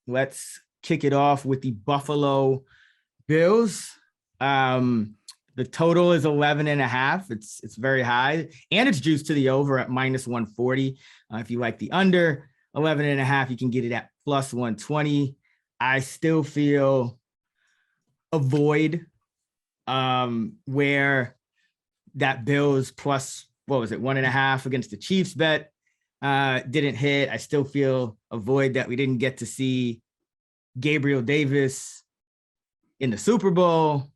let's kick it off with the Buffalo Bills. The total is 11.5. It's very high, and it's juiced to the over at -140. If you like the under 11.5, you can get it at +120. I still feel a void where that Bills plus, what was it, 1.5 against the Chiefs bet didn't hit. I still feel a void that we didn't get to see Gabriel Davis in the Super Bowl,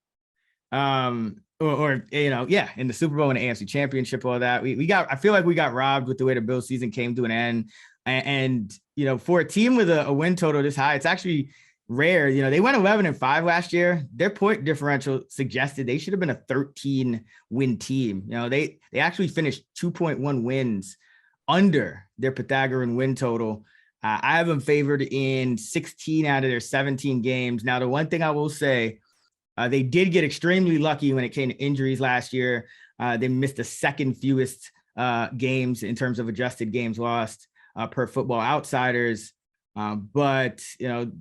in the Super Bowl and the AFC Championship, all that. I feel like we got robbed with the way the Bills season came to an end. And for a team with a win total this high, it's actually rare. They went 11-5 last year. Their point differential suggested they should have been a 13-win team. They actually finished 2.1 wins under their Pythagorean win total. I have them favored in 16 out of their 17 games. Now, the one thing I will say, they did get extremely lucky when it came to injuries last year. They missed the second fewest games in terms of adjusted games lost per Football Outsiders. But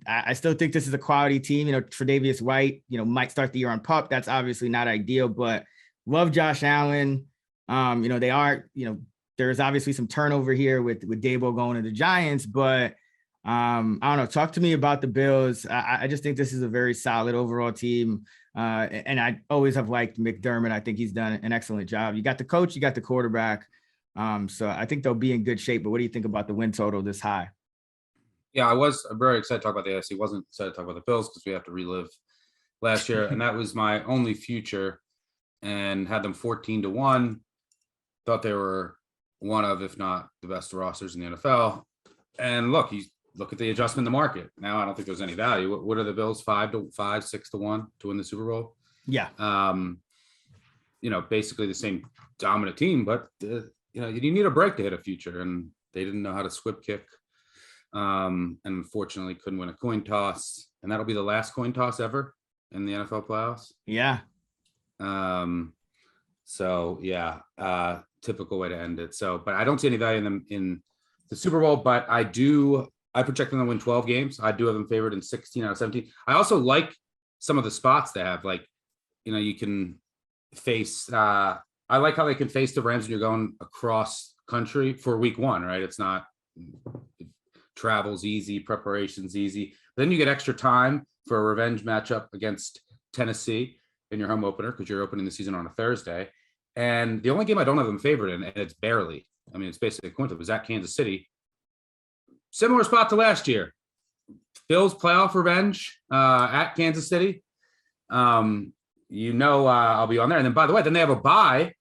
I still think this is a quality team. Tre'Davious White, might start the year on PUP. That's obviously not ideal, but love Josh Allen. They are, there's obviously some turnover here with Dabo going to the Giants, but I don't know. Talk to me about the Bills. I just think this is a very solid overall team. And I always have liked McDermott. I think he's done an excellent job. You got the coach, you got the quarterback. So I think they'll be in good shape, but what do you think about the win total this high? Yeah, I'm very excited to talk about the AFC. Wasn't excited to talk about the Bills because we have to relive last year. And that was my only future, and had them 14-1. Thought they were one of, if not the best rosters in the NFL. And look at the adjustment in the market. Now, I don't think there's any value. What are the Bills? 5-5, 6-1 to win the Super Bowl? Yeah. Basically the same dominant team, but you need a break to hit a future, and they didn't know how to squib kick. And unfortunately couldn't win a coin toss, and that'll be the last coin toss ever in the NFL playoffs. Yeah. Typical way to end it. So, but I don't see any value in them in the Super Bowl, but I project them to win 12 games. I do have them favored in 16 out of 17. I also like some of the spots they have. Like, you can face, I like how they can face the Rams when you're going across country for week 1, right? It's not, travel's easy, preparation's easy. Then you get extra time for a revenge matchup against Tennessee in your home opener, because you're opening the season on a Thursday. And the only game I don't have them favored in, and it's barely, it's basically a coin flip, was at Kansas City. Similar spot to last year. Bills playoff revenge at Kansas City. I'll be on there. And then, by the way, then they have a bye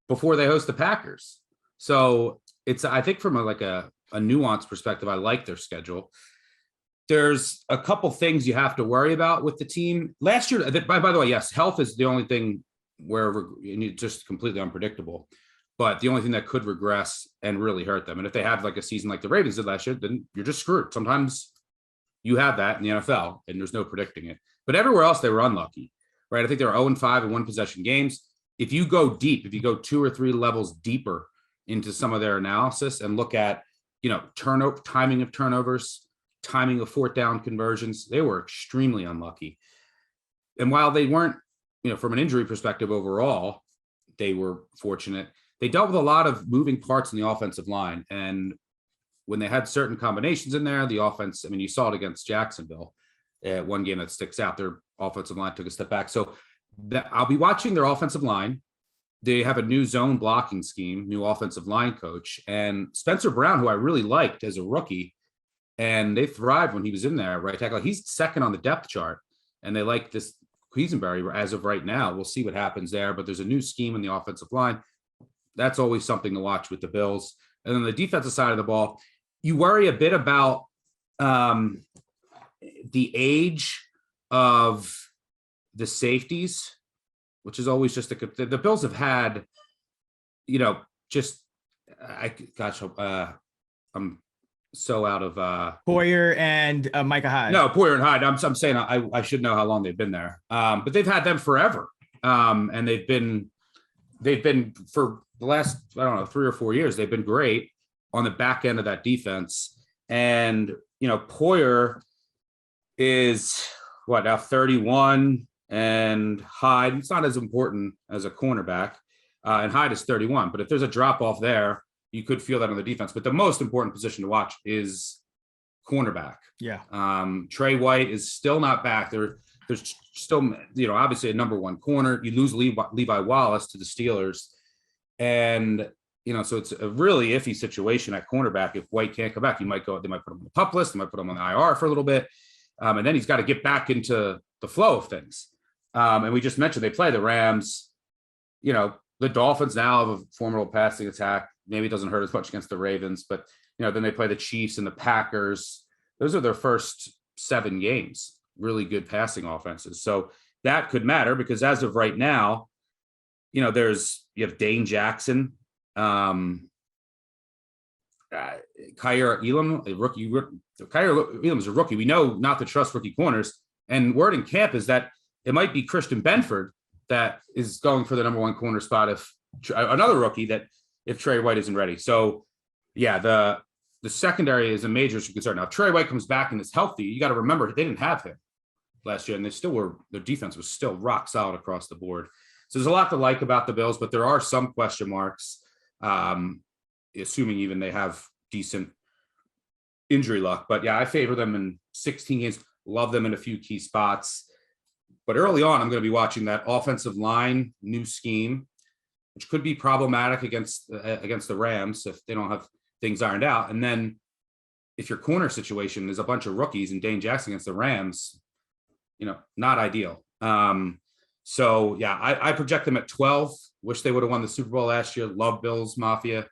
before they host the Packers. So it's, I think from a nuanced perspective, I like their schedule. There's a couple things you have to worry about with the team. Last year, by the way, yes, health is the only thing where it's just completely unpredictable. But the only thing that could regress and really hurt them, and if they have like a season like the Ravens did last year, then you're just screwed. Sometimes you have that in the NFL, and there's no predicting it. But everywhere else, they were unlucky, right? I think they were 0-5 in one-possession games. If you go deep, if you go 2 or 3 levels deeper into some of their analysis and look at, timing of turnovers, timing of 4th down conversions, they were extremely unlucky. And while they weren't, from an injury perspective overall, they were fortunate. They dealt with a lot of moving parts in the offensive line. And when they had certain combinations in there, the offense, you saw it against Jacksonville. One game that sticks out, their offensive line took a step back. So I'll be watching their offensive line. They have a new zone blocking scheme, new offensive line coach, and Spencer Brown, who I really liked as a rookie, and they thrived when he was in there, right tackle. He's second on the depth chart, and they like this Quisenberry as of right now. We'll see what happens there, but there's a new scheme in the offensive line. That's always something to watch with the Bills. And then the defensive side of the ball, you worry a bit about the age of the safeties, which is always just the Bills have had, I'm so out of Poyer and Micah Hyde. No, Poyer and Hyde. I'm saying I should know how long they've been there. But they've had them forever. And they've been for the last, 3 or 4 years, they've been great on the back end of that defense. And, Poyer is what now 31, and Hyde, it's not as important as a cornerback, and Hyde is 31. But if there's a drop off there, you could feel that on the defense. But the most important position to watch is cornerback. Yeah. Trey White is still not back. There's still, obviously a number one corner. You lose Levi Wallace to the Steelers. And, so it's a really iffy situation at cornerback. If White can't come back, they might put him on the PUP list. They might put him on the IR for a little bit. And then he's got to get back into the flow of things. And we just mentioned they play the Rams. The Dolphins now have a formidable passing attack. Maybe it doesn't hurt as much against the Ravens, but, then they play the Chiefs and the Packers. Those are their first 7 games, really good passing offenses. So that could matter because as of right now, you have Dane Jackson, Kyer Elam, a rookie. Kyer Elam is a rookie. We know not to trust rookie corners. And word in camp is that it might be Christian Benford that is going for the number one corner spot if another rookie if Trey White isn't ready. So yeah, the secondary is a major concern. Now, if Trey White comes back and is healthy, you got to remember they didn't have him last year, and their defense was still rock solid across the board. So there's a lot to like about the Bills, but there are some question marks, assuming even they have decent injury luck. But yeah, I favor them in 16 games, love them in a few key spots. But early on, I'm going to be watching that offensive line new scheme, which could be problematic against the Rams if they don't have things ironed out. And then if your corner situation is a bunch of rookies and Dane Jackson against the Rams, not ideal. So yeah, I project them at 12. Wish they would have won the Super Bowl last year. Love Bills Mafia.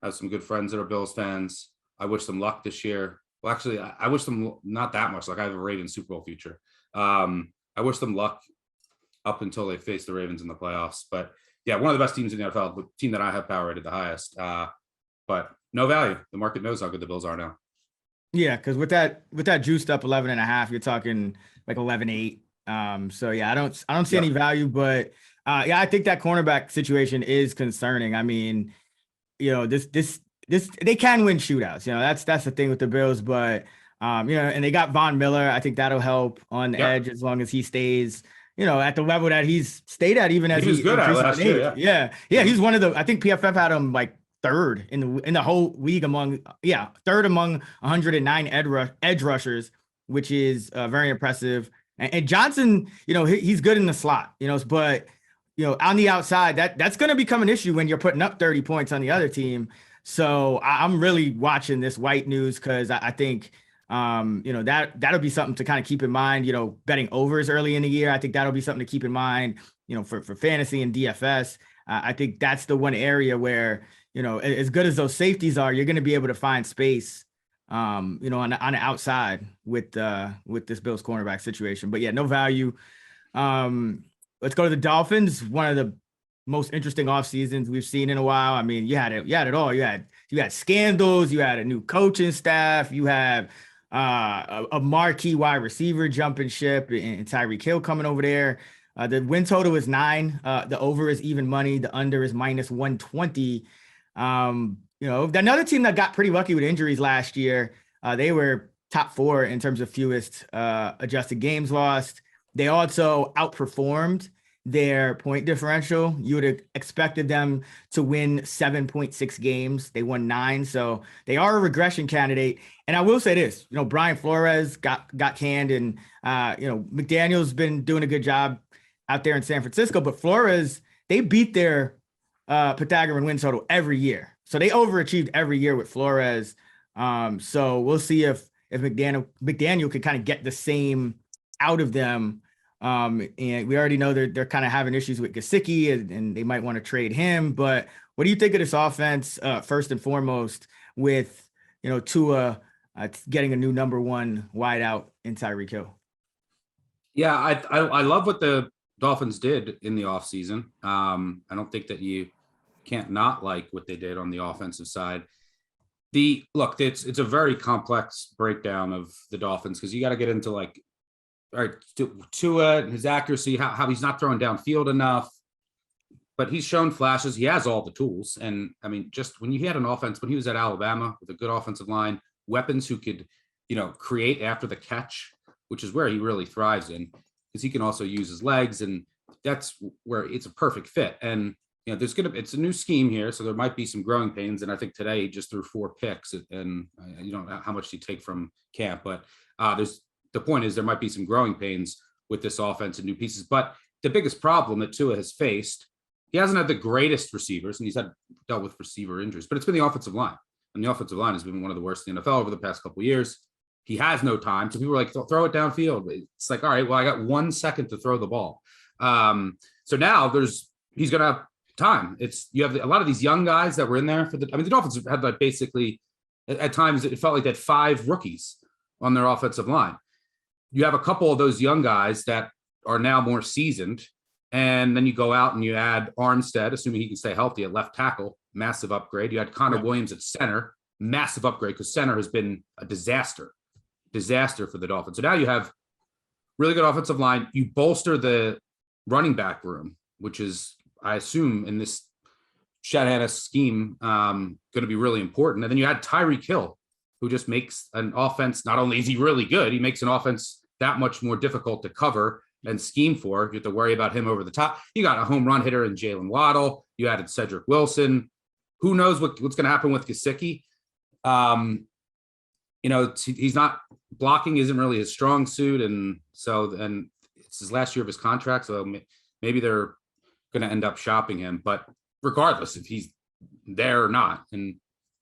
I have some good friends that are Bills fans. I wish them luck this year. Well, actually, I wish them not that much. Like I have a Ravens Super Bowl future. I wish them luck up until they face the Ravens in the playoffs. But yeah, one of the best teams in the NFL, the team that I have power rated the highest. But no value. The market knows how good the Bills are now. Yeah, because with that juiced up 11.5, you're talking like 11.8. So yeah, I don't see any value, but yeah, I think that cornerback situation is concerning. I mean, this they can win shootouts. That's the thing with the Bills, but and they got Von Miller. I think that'll help on the edge as long as he stays, at the level that he's stayed at, even as he was good at last year. Yeah. He's one of the. I think PFF had him like third in the whole league third among 109 edge rushers, which is very impressive. And Johnson, he's good in the slot, but on the outside, that's going to become an issue when you're putting up 30 points on the other team. So I'm really watching this White news because I think that'll be something to kind of keep in mind. Betting overs early in the year, I think that'll be something to keep in mind. For fantasy and DFS, I think that's the one area where as good as those safeties are, you're going to be able to find space, on the outside with this Bills cornerback situation. But yeah, no value. Let's go to the Dolphins. One of the most interesting off seasons we've seen in a while. I mean, you had it all. You had scandals. You had a new coaching staff. You have a marquee wide receiver jumping ship and Tyreek Hill coming over there. The win total is 9. The over is even money. The under is -120. Another team that got pretty lucky with injuries last year. They were top 4 in terms of fewest adjusted games lost. They also outperformed their point differential. You would have expected them to win 7.6 games. They won 9. So they are a regression candidate. And I will say this, Brian Flores got canned, and McDaniel's been doing a good job out there in San Francisco, but Flores, they beat their Pythagorean win total every year. So they overachieved every year with Flores. So we'll see if McDaniel could kind of get the same out of them. And we already know they're kind of having issues with Gesicki, and they might want to trade him. But what do you think of this offense, first and foremost, with Tua getting a new number 1 wideout in Tyreek Hill? Yeah, I love what the Dolphins did in the offseason. I don't think that you can't not like what they did on the offensive side. It's a very complex breakdown of the Dolphins because you got to get into all right, Tua and his accuracy, how he's not throwing downfield enough, but he's shown flashes. He has all the tools. And I mean, just when you had an offense, when he was at Alabama with a good offensive line, weapons who could, create after the catch, which is where he really thrives in, because he can also use his legs, and that's where it's a perfect fit. And it's a new scheme here, so there might be some growing pains. And I think today he just threw 4 picks, and you don't know how much you take from camp, but the point is there might be some growing pains with this offense and new pieces. But the biggest problem that Tua has faced, he hasn't had the greatest receivers, and he's dealt with receiver injuries, but it's been the offensive line. And the offensive line has been one of the worst in the NFL over the past couple of years. He has no time. So people are like, throw it downfield. It's like, all right, well, I got 1 second to throw the ball. So now he's going to have time. You have a lot of these young guys that were in there the Dolphins had like basically at times it felt like they had 5 rookies on their offensive line. You have a couple of those young guys that are now more seasoned. And then you go out and you add Armstead, assuming he can stay healthy at left tackle, massive upgrade. You had Connor Williams at center, massive upgrade, because center has been a disaster for the Dolphins. So now you have really good offensive line. You bolster the running back room, which is, I assume, in this Shanahan scheme, going to be really important. And then you had Tyreek Hill, who just makes an offense. Not only is he really good, he makes an offense that much more difficult to cover and scheme for. You have to worry about him over the top. You got a home run hitter in Jalen Waddle. You added Cedric Wilson. Who knows what's going to happen with Gesicki? He's not blocking, isn't really his strong suit, and it's his last year of his contract, so maybe they're going to end up shopping him. But regardless if he's there or not, and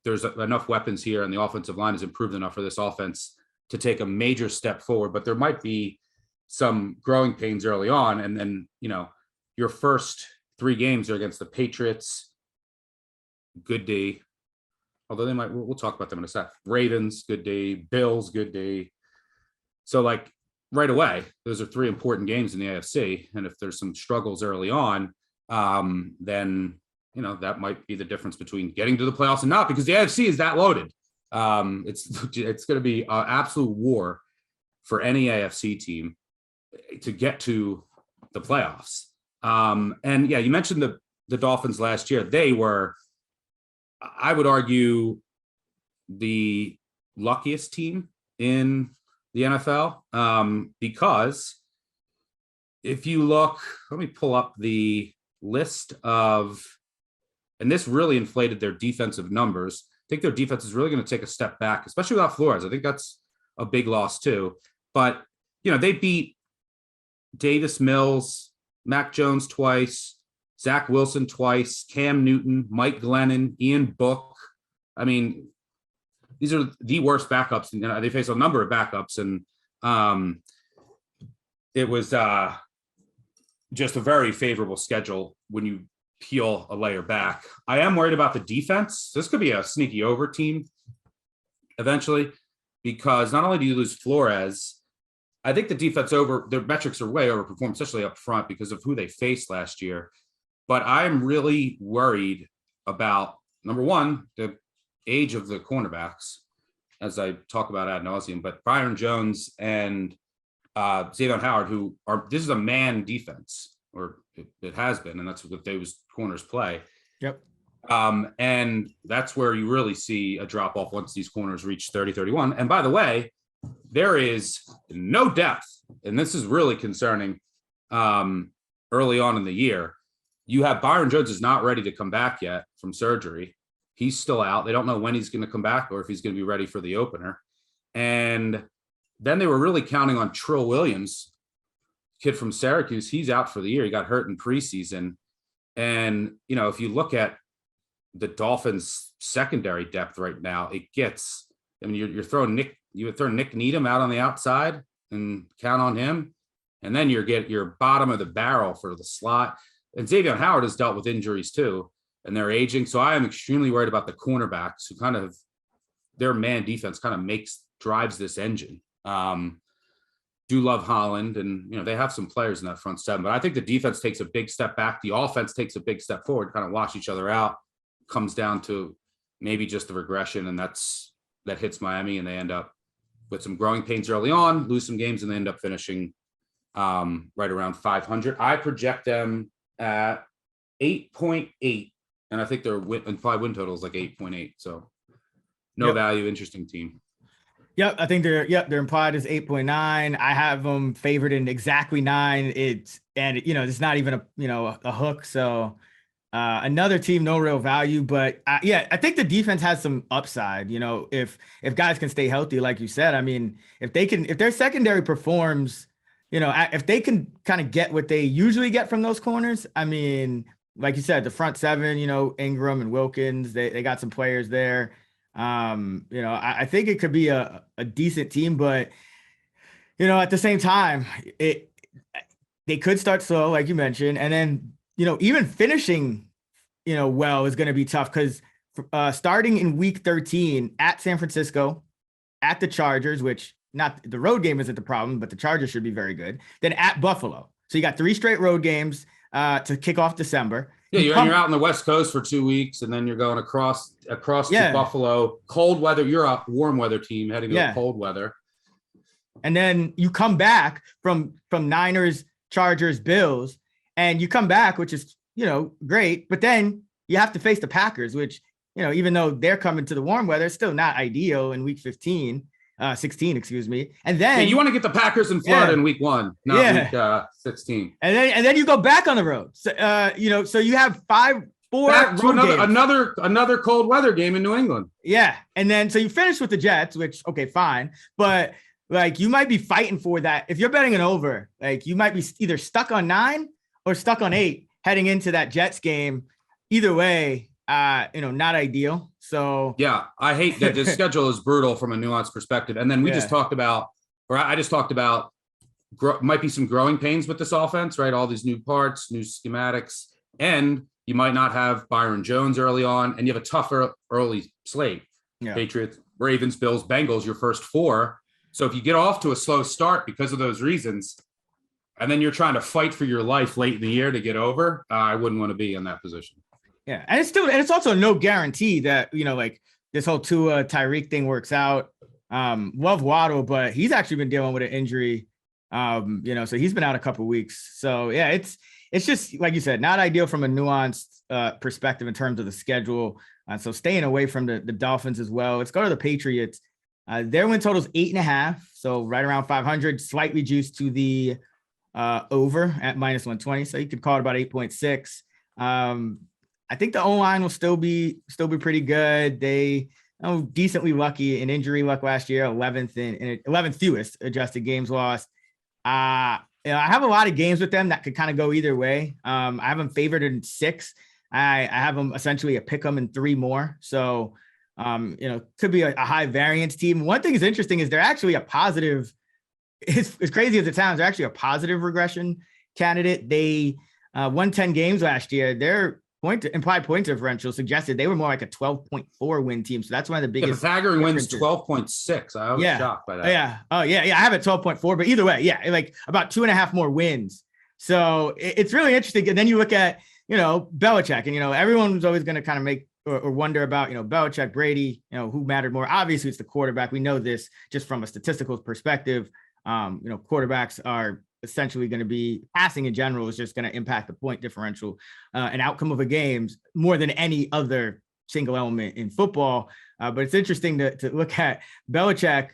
there's enough weapons here, and the offensive line has improved enough for this offense to take a major step forward. But there might be some growing pains early on, and then your first 3 games are against the Patriots, good day. Although we'll talk about them in a sec. Ravens, good day. Bills, good day. So like right away, those are 3 important games in the AFC. And if there's some struggles early on, then, that might be the difference between getting to the playoffs and not, because the AFC is that loaded. It's going to be an absolute war for any AFC team to get to the playoffs. And yeah, you mentioned the Dolphins last year. They were, I would argue, the luckiest team in the NFL, because if you look, let me pull up the list of, and this really inflated their defensive numbers. I think their defense is really going to take a step back, especially without Flores. I think that's a big loss too. But, they beat Davis Mills, Mac Jones twice, Zach Wilson twice, Cam Newton, Mike Glennon, Ian Book. I mean, these are the worst backups. They face a number of backups, and it was just a very favorable schedule when you peel a layer back. I am worried about the defense. This could be a sneaky over team eventually, because not only do you lose Flores, I think the defense their metrics are way overperformed, especially up front, because of who they faced last year. But I'm really worried about, number one, the age of the cornerbacks, as I talk about ad nauseum, but Byron Jones and Xavier Howard, this is a man defense, or it has been, and that's what those corners play. Yep. And that's where you really see a drop off once these corners reach 30-31. And by the way, there is no depth, and this is really concerning early on in the year. You have Byron Jones is not ready to come back yet from surgery. He's still out. They don't know when he's going to come back or if he's going to be ready for the opener. And then they were really counting on Trill Williams, kid from Syracuse. He's out for the year. He got hurt in preseason. And, if you look at the Dolphins' secondary depth right now, you're throwing Nick Needham out on the outside and count on him. And then you're bottom of the barrel for the slot. And Xavier Howard has dealt with injuries too, and they're aging. So I am extremely worried about the cornerbacks, who their man defense drives this engine. Do love Holland, and they have some players in that front 7, but I think the defense takes a big step back. The offense takes a big step forward, kind of wash each other out. Comes down to maybe just a regression, and that hits Miami, and they end up with some growing pains early on, lose some games, and they end up finishing right around 500. I project them at 8.8, and I think their implied win total is like 8.8. So no value, interesting team. Yep, I think they're implied as 8.9. I have them favored in exactly 9. It's not even a hook. So another team, no real value, but I think the defense has some upside. If guys can stay healthy, like you said, I mean, if their secondary performs, if they can kind of get what they usually get from those corners, I mean, like you said, the front seven, Ingram and Wilkins, they got some players there. I think it could be a decent team, but at the same time, they could start slow, like you mentioned, and then even finishing well is going to be tough because starting in week 13 at San Francisco, at the Chargers, which not the road game isn't the problem, but the Chargers should be very good. Then at Buffalo, so you got 3 straight road games to kick off December. Yeah, you're out on the West Coast for 2 weeks, and then you're going across to Buffalo. Cold weather. You're a warm weather team heading to cold weather. And then you come back from Niners, Chargers, Bills, and you come back, which is, great. But then you have to face the Packers, which, even though they're coming to the warm weather, it's still not ideal in week 16, excuse me. And then you want to get the Packers in Florida in week 1, not week 16. And then you go back on the road. So, so you have 4 back to another cold weather game in New England. Yeah. And then, so you finish with the Jets, which, okay, fine. But like, you might be fighting for that. If you're betting an over, like, you might be either stuck on 9 or stuck on 8 heading into that Jets game. Either way, not ideal. So yeah, I hate that the schedule is brutal from a nuanced perspective. And then I just talked about, might be some growing pains with this offense, right? All these new parts, new schematics, and you might not have Byron Jones early on, and you have a tougher early slate. Yeah. Patriots, Ravens, Bills, Bengals, your first 4. So if you get off to a slow start because of those reasons, and then you're trying to fight for your life late in the year to get over, I wouldn't want to be in that position. Yeah. And it's also no guarantee that, like this whole Tua Tyreek thing works out. Love Waddle, but he's actually been dealing with an injury. So he's been out a couple of weeks. So yeah, it's just, like you said, not ideal from a nuanced perspective in terms of the schedule. So staying away from the Dolphins as well. Let's go to the Patriots. Their win total is 8.5. So right around 500, slightly juiced to the over at -120. So you could call it about 8.6. I think the O-line will still be pretty good. They decently lucky in injury luck last year, 11th fewest adjusted games lost. I have a lot of games with them that could kind of go either way. I have them favored in 6. I have them essentially a pick 'em in 3 more. So, could be a high variance team. One thing is interesting is they're actually a positive. It's crazy as it sounds. They're actually a positive regression candidate. They won 10 games last year. Their implied point differential suggested they were more like a 12.4 win team. So that's one of the biggest. The Pythagorean wins 12.6. I was shocked by that. Yeah. Oh yeah. I have it 12.4, but either way, like about 2.5 more wins. So it's really interesting. And then you look at, Belichick, and, everyone's always going to kind of make or wonder about, Belichick, Brady, who mattered more. Obviously it's the quarterback. We know this just from a statistical perspective. Quarterbacks are essentially going to be passing in general is just going to impact the point differential and outcome of a game more than any other single element in football. But it's interesting to look at Belichick,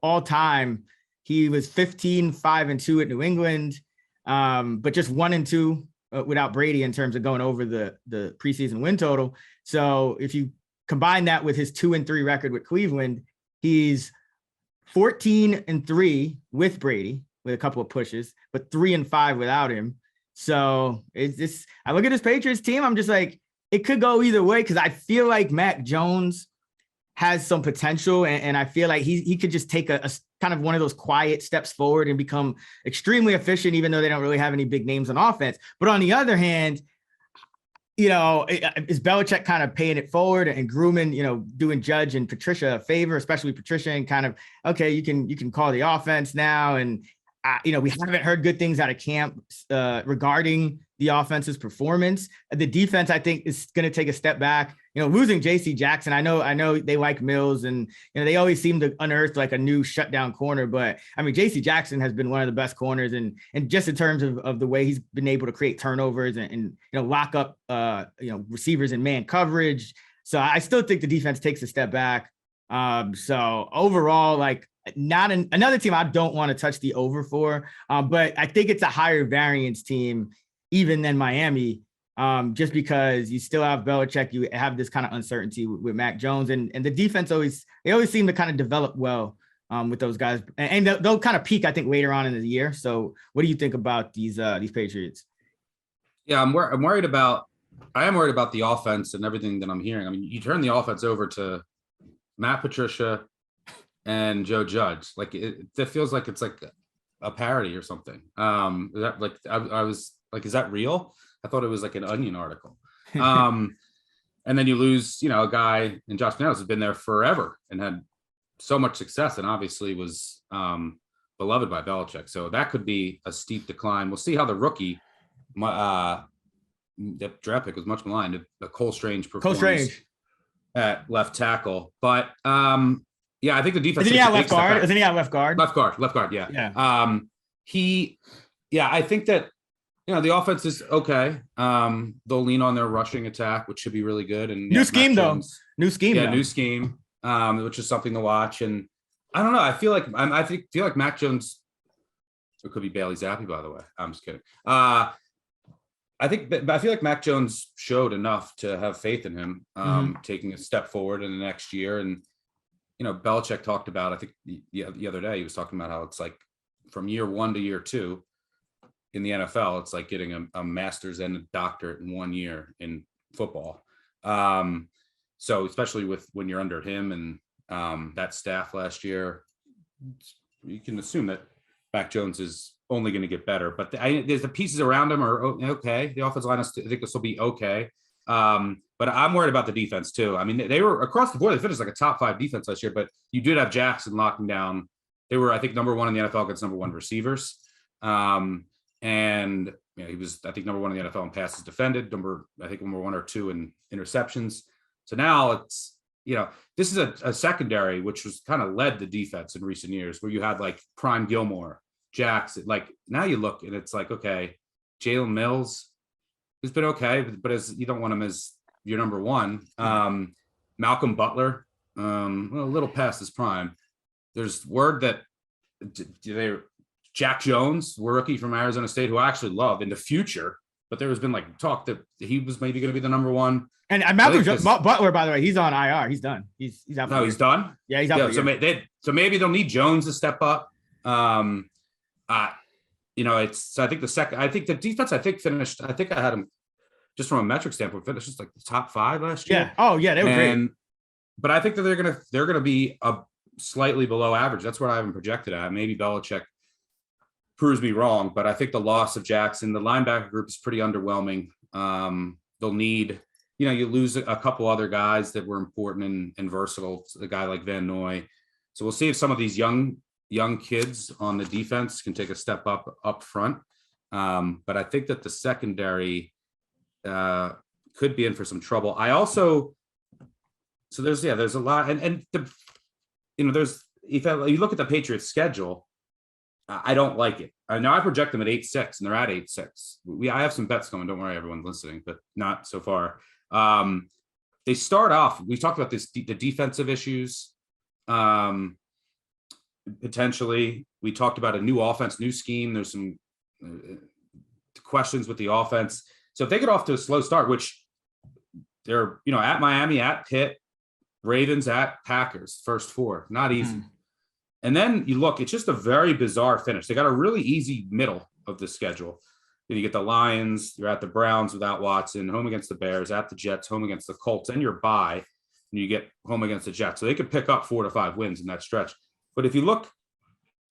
all time, he was 15-5-2 at New England, but just 1-2 without Brady in terms of going over the preseason win total. So if you combine that with his 2-3 record with Cleveland, he's 14-3 with Brady, with a couple of pushes, but 3-5 without him. So I look at this Patriots team, I'm just like, it could go either way, because I feel like Mac Jones has some potential, and I feel like he could just take a kind of one of those quiet steps forward and become extremely efficient, even though they don't really have any big names on offense. But on the other hand, is Belichick kind of paying it forward and grooming, doing Judge and Patricia a favor, especially Patricia, and kind of, okay, you can call the offense now. And, we haven't heard good things out of camp regarding the offense's performance. The defense, I think, is going to take a step back. Losing J.C. Jackson, I know they like Mills, and they always seem to unearth like a new shutdown corner. But I mean, J.C. Jackson has been one of the best corners, and just in terms of the way he's been able to create turnovers and lock up receivers in man coverage. So I still think the defense takes a step back. So overall, like another team I don't want to touch the over for, but I think it's a higher variance team even than Miami, just because you still have Belichick, you have this kind of uncertainty with Mac Jones, and the defense always seem to kind of develop well with those guys, and they'll kind of peak, I think, later on in the year. So what do you think about these Patriots? Yeah, I am worried about the offense and everything that I'm hearing. I mean, you turn the offense over to Matt Patricia and Joe Judge. Like it feels like it's like a parody or something. Is that like I was like, is that real? I thought it was like an Onion article. And then you lose, a guy in Josh McDaniels who's been there forever and had so much success and obviously was beloved by Belichick. So that could be a steep decline. We'll see how the rookie, the draft pick was much maligned, a Cole Strange performance at left tackle. But yeah, I think the defense. Isn't he at left guard? Isn't he at left guard? Left guard. Yeah. Yeah. I think that, the offense is okay. They'll lean on their rushing attack, which should be really good. And new scheme, though. New scheme, which is something to watch. And I don't know. I feel like Mac Jones. It could be Bailey Zappi, by the way. I'm just kidding. I feel like Mac Jones showed enough to have faith in him taking a step forward in the next year. And Belichick talked about, I think the other day, he was talking about how it's like from year 1 to year 2 in the NFL, it's like getting a master's and a doctorate in 1 year in football. So especially when you're under him and that staff last year, you can assume that Mac Jones is only going to get better. But there's the pieces around him are okay. The offensive line, I think this will be okay. But I'm worried about the defense too. I mean, they were across the board. They finished like a top 5 defense last year, but you did have Jackson locking down. They were, I think, number 1 in the NFL against number 1 receivers. And he was, I think, number 1 in the NFL in passes defended, number 1 or 2 in interceptions. So now it's, this is a secondary, which was kind of led the defense in recent years, where you had like Prime Gilmore, Jackson. Like now you look and it's like, okay, Jalen Mills, who's been okay, but as you don't want him as your number 1. Malcolm Butler, a little past his prime. There's word that Jack Jones, rookie from Arizona State, who I actually love in the future, but there has been like talk that he was maybe going to be the number 1. And Malcolm Butler, by the way, he's on IR. He's done. He's out. No, he's done. Yeah, he's out. So maybe they'll need Jones to step up. I think the defense, finished. I think I had him just from a metric standpoint, finished just like the top 5 last year. Yeah. Oh yeah, they were great. But I think that they're gonna be a slightly below average. That's what I haven't projected at. Maybe Belichick proves me wrong, but I think the loss of Jackson, the linebacker group is pretty underwhelming. They'll need, you lose a couple other guys that were important and versatile, a guy like Van Noy. So we'll see if some of these young kids on the defense can take a step up front. But I think that the secondary could be in for some trouble. There's a lot. And there's, if you look at the Patriots schedule, I don't like it. I know I project them at 8-6 and they're at 8-6. I have some bets coming. Don't worry, everyone's listening, but not so far. They start off, we talked about the defensive issues. Potentially, we talked about a new offense, new scheme. There's some questions with the offense. So if they get off to a slow start, which they're, at Miami, at Pitt, Ravens, at Packers, first 4, not easy. And then you look, it's just a very bizarre finish. They got a really easy middle of the schedule. Then you get the Lions, you're at the Browns without Watson, home against the Bears, at the Jets, home against the Colts, and you're bye, and you get home against the Jets. So they could pick up 4 to 5 wins in that stretch. But if you look,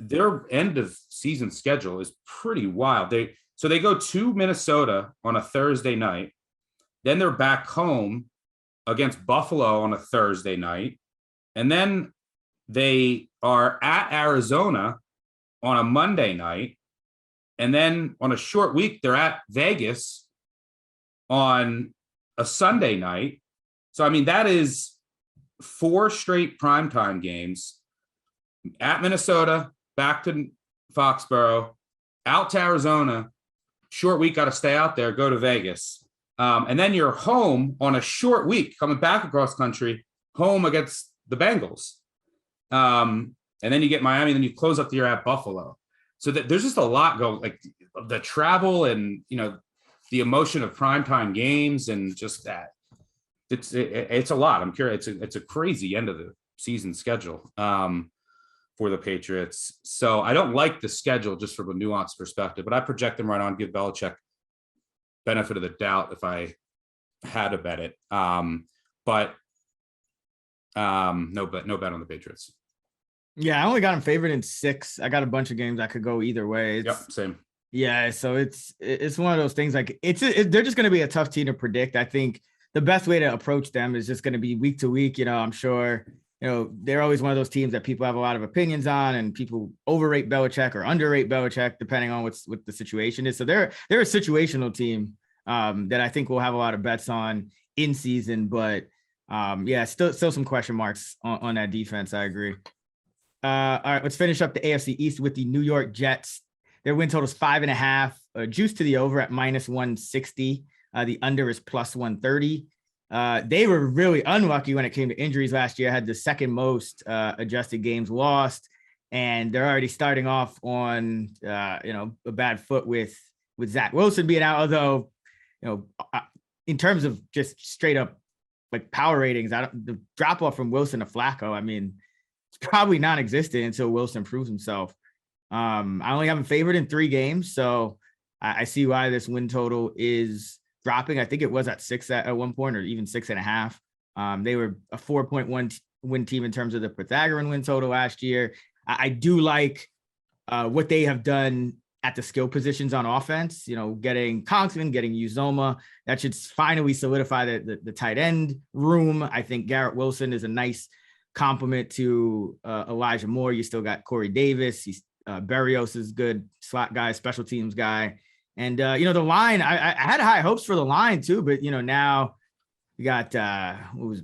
their end of season schedule is pretty wild. They go to Minnesota on a Thursday night. Then they're back home against Buffalo on a Thursday night. And then they are at Arizona on a Monday night. And then on a short week, they're at Vegas on a Sunday night. So, I mean, that is 4 straight primetime games at Minnesota, back to Foxborough, out to Arizona, short week, got to stay out there, go to Vegas. And then you're home on a short week, coming back across country, home against the Bengals. And then you get Miami, and then you close up the year at Buffalo. So there's just a lot going, like the travel and, the emotion of primetime games and just that. It's a lot. I'm curious. It's a crazy end of the season schedule for the Patriots. So I don't like the schedule just from a nuanced perspective, but I project them right on, give Belichick benefit of the doubt if I had to bet it. But no bet on the Patriots. Yeah, I only got them favored in 6. I got a bunch of games that could go either way. Yep, same. Yeah, so it's one of those things, like they're just going to be a tough team to predict. I think the best way to approach them is just going to be week to week. I'm sure, they're always one of those teams that people have a lot of opinions on, and people overrate Belichick or underrate Belichick depending on what the situation is. So they're a situational team that I think we'll have a lot of bets on in season, but still some question marks on that defense. I agree. All right, let's finish up the AFC East with the New York Jets. Their win total is 5.5, juice to the over at -160. The under is +130. They were really unlucky when it came to injuries last year. Had the second most adjusted games lost, and they're already starting off on a bad foot with Zach Wilson being out. Although, in terms of just straight up like power ratings, the drop off from Wilson to Flacco, I mean, it's probably non-existent until Wilson proves himself. I only have him favored in 3 games, so I see why this win total is dropping. I think it was at 6 at one point, or even 6.5. They were a 4.1 win team in terms of the Pythagorean win total last year. I do like what they have done at the skill positions on offense. Getting Conklin, getting Uzoma, that should finally solidify the tight end room. I think Garrett Wilson is a nice compliment to Elijah Moore. You still got Corey Davis. He's Berrios is good slot guy, special teams guy. And, the line, I had high hopes for the line too, but, now you got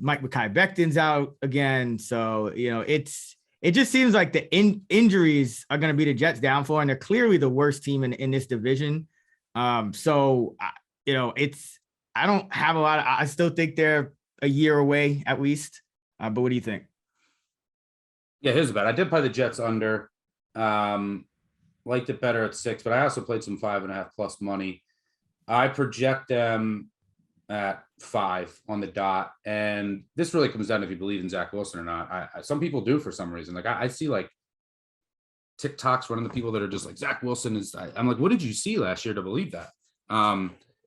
Mike Mackay-Becton's out again. So, it just seems like the injuries are going to be the Jets' downfall, and they're clearly the worst team in this division. So, I don't have a lot of, I still think they're a year away at least. But what do you think? Yeah, here's a bet. I did play the Jets under. Liked it better at 6, but I also played some 5.5 plus money. I project them at 5 on the dot, and this really comes down to if you believe in Zach Wilson or not. Some people do for some reason. Like I see like TikToks running the people that are just like Zach Wilson is. I'm like, what did you see last year to believe that? He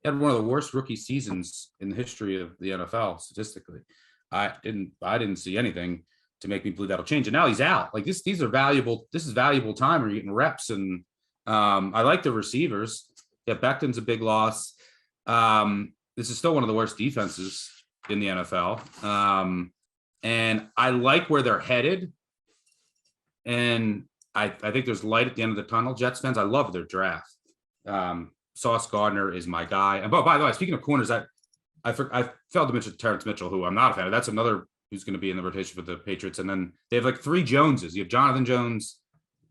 had one of the worst rookie seasons in the history of the NFL statistically. I didn't see anything to make me believe that'll change. And now he's out. Like these are valuable. This is valuable time where you're getting reps. And I like the receivers. Yeah, Becton's a big loss. This is still one of the worst defenses in the NFL. And I like where they're headed. And I think there's light at the end of the tunnel. Jets fans, I love their draft. Sauce Gardner is my guy. And by the way, speaking of corners, I failed to mention Terrence Mitchell, who I'm not a fan of. That's another who's going to be in the rotation for the Patriots. And then they have like 3 Joneses. You have Jonathan Jones,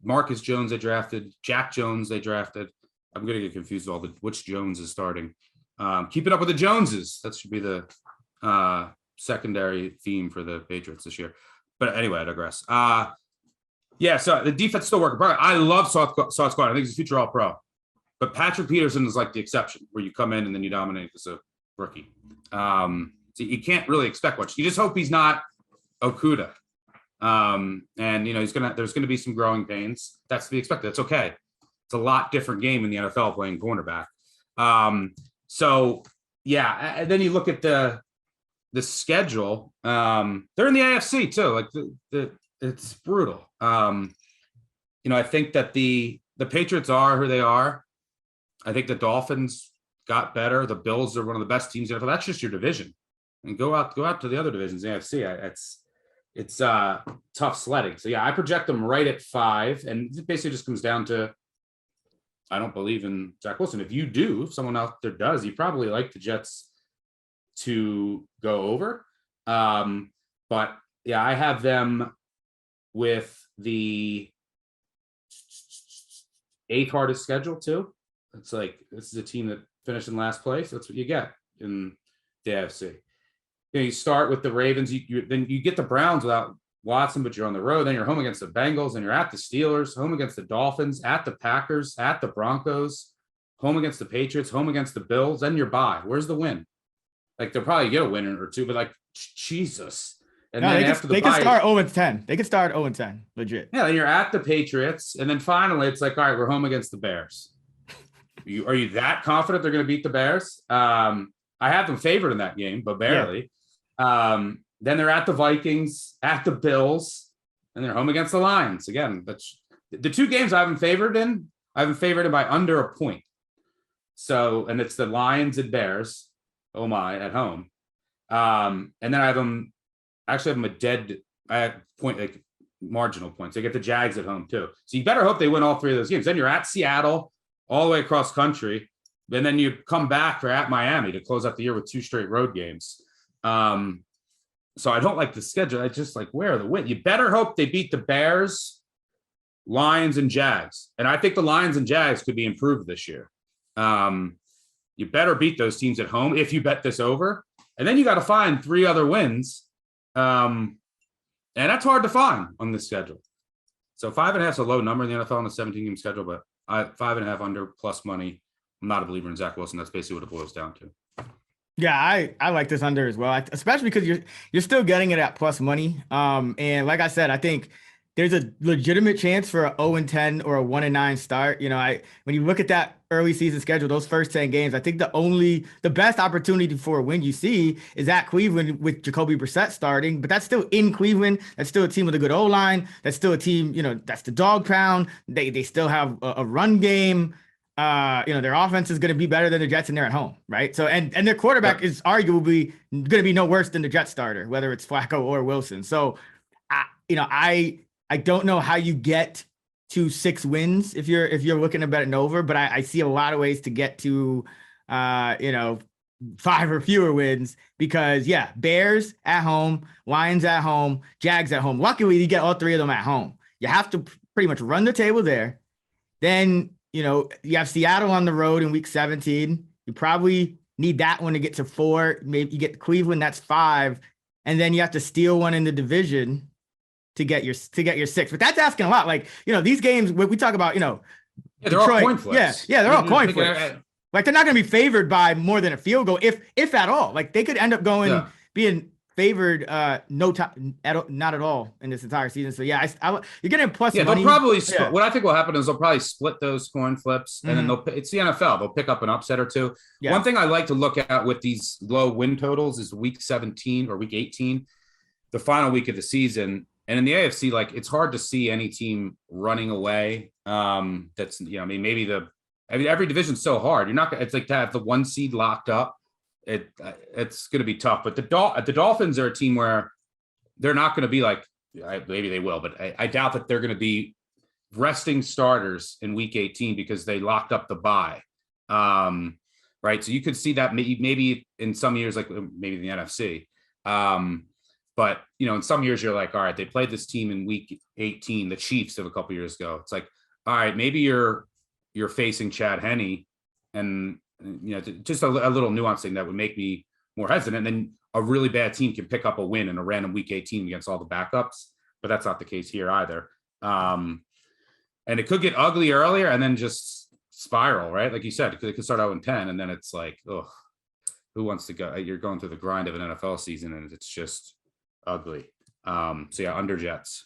Marcus Jones they drafted, Jack Jones they drafted. I'm going to get confused with which Jones is starting. Keep it up with the Joneses. That should be the secondary theme for the Patriots this year. But anyway, I digress. So the defense still working. I love Sauce Gardner. I think he's a future All-Pro. But Patrick Peterson is like the exception, where you come in and then you dominate as a rookie. So you can't really expect much. You just hope he's not Okuda. And there's gonna be some growing pains. That's to be expected. It's okay. It's a lot different game in the NFL playing cornerback. And then you look at the schedule. They're in the AFC too. Like it's brutal. I think that the Patriots are who they are. I think the Dolphins got better. The Bills are one of the best teams in the NFL. That's just your division. And go out to the other divisions in the AFC. It's tough sledding. So yeah, I project them right at 5, and it basically just comes down to I don't believe in Zach Wilson. If someone out there does, you probably like the Jets to go over. But yeah, I have them with the 8th hardest schedule too. It's like this is a team that finished in last place. That's what you get in the AFC. you start with the Ravens, then you get the Browns without Watson, but you're on the road. Then you're home against the Bengals, and you're at the Steelers, home against the Dolphins, at the Packers, at the Broncos, home against the Patriots, home against the Bills. Then you're bye. Where's the win? Like they'll probably get a win or two, but like Jesus. And no, then they can start 0-10. They can start 0-10, legit. Yeah, then you're at the Patriots, and then finally it's like, all right, we're home against the Bears. Are you that confident they're going to beat the Bears? I have them favored in that game, but barely. Yeah. Then they're at the Vikings, at the Bills, and they're home against the Lions. Again, that's the two games I haven't favored in. I haven't favored by under a point. So, and it's the Lions and Bears. Oh my, at home. And then I have them. Actually, have them a dead. I had point like marginal points. They get the Jags at home too. So you better hope they win all three of those games. Then you're at Seattle, all the way across country, and then you come back for at Miami to close out the year with 2 straight road games. So I don't like the schedule. I just like, where are the win? You better hope they beat the Bears, Lions, and Jags. And I think the Lions and Jags could be improved this year. You better beat those teams at home if you bet this over. And then you got to find 3 other wins. And that's hard to find on this schedule. So 5.5 is a low number in the NFL on the 17-game schedule, but 5.5 under plus money. I'm not a believer in Zach Wilson. That's basically what it boils down to. Yeah, I like this under as well, especially because you're still getting it at plus money. And like I said, I think there's a legitimate chance for a 0-10 or a 1-9 start. You know, when you look at that early season schedule, those first 10 games, I think the best opportunity for a win you see is at Cleveland with Jacoby Brissett starting, but that's still in Cleveland. That's still a team with a good O-line. That's still a team, you know, that's the dog pound. They still have a run game. You know, their offense is going to be better than the Jets and they're at home, right? So, and their quarterback is arguably going to be no worse than the Jets starter, whether it's Flacco or Wilson. So, I don't know how you get to 6 wins if you're looking to bet an over, but I see a lot of ways to get to, 5 or fewer wins because Bears at home, Lions at home, Jags at home. Luckily, you get all 3 of them at home. You have to pretty much run the table there. Then, you have Seattle on the road in week 17. You probably need that one to get to 4. Maybe you get Cleveland, that's 5. And then you have to steal one in the division to get your 6. But that's asking a lot. Like, these games, we talk about, they're Detroit, all coin flips. Yeah, they're all coin flips. Like, they're not going to be favored by more than a field goal, if at all. Like, they could end up being favored not at all in this entire season. So you're getting plus money. They'll probably what I think will happen is they'll probably split those coin flips, and then it's the NFL. They'll pick up an upset or two. Yeah. One thing I like to look at with these low win totals is week 17 or week 18, the final week of the season. And in the AFC, like, it's hard to see any team running away. That's maybe every division's so hard. You're not gonna, it's like to have the 1 seed locked up. It's going to be tough, but the Dolphins are a team where they're not going to be like, maybe they will, but I doubt that they're going to be resting starters in week 18 because they locked up the bye. Right. So you could see that maybe in some years, like maybe the NFC. But in some years you're like, all right, they played this team in week 18, the Chiefs of a couple years ago. It's like, all right, maybe you're facing Chad Henne and, just a little nuancing that would make me more hesitant. And then a really bad team can pick up a win in a random week 18 against all the backups, but that's not the case here either. And it could get ugly earlier and then just spiral, right? Like you said, it could start out 0-10 and then it's like, oh, who wants to go? You're going through the grind of an NFL season and it's just ugly. Under Jets.